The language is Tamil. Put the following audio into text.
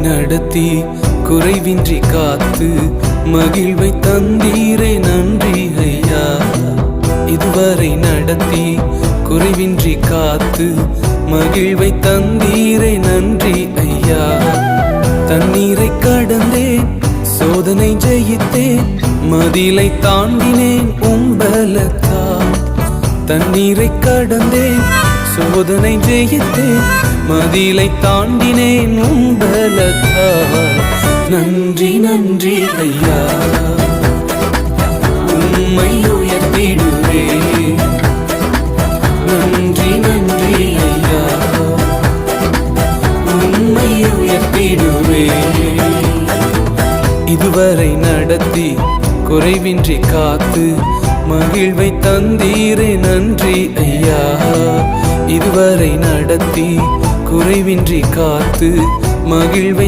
நடத்தி குறைவின்றி காத்து மகிழ்வை தந்தீரே நன்றி ஐயா. இதுவரை நடத்தி குறைவின்றி காத்து மகிழ்வை தந்தீரே நன்றி ஐயா. தண்ணீரை கடந்தேன், சோதனை ஜெயித்தேன், மதிலை தாண்டினேன் உம்பலத்தால். தண்ணீரை கடந்தேன், சோதனை ஜெயித்தேன், மதிலை தாண்டினேன் உம்பலத்தால். நன்றி நன்றி ஐயா, உம்மை உயர்த்திடுவேன். நன்றி நன்றி ஐயா, உம்மை உயர்த்திடுவேன். இதுவரை நடத்தி குறைவின்றி காத்து மகிழ்வை தந்தீரே நன்றி ஐயா. இதுவரை நடத்தி குறைவின்றி காத்து மகிழ்வை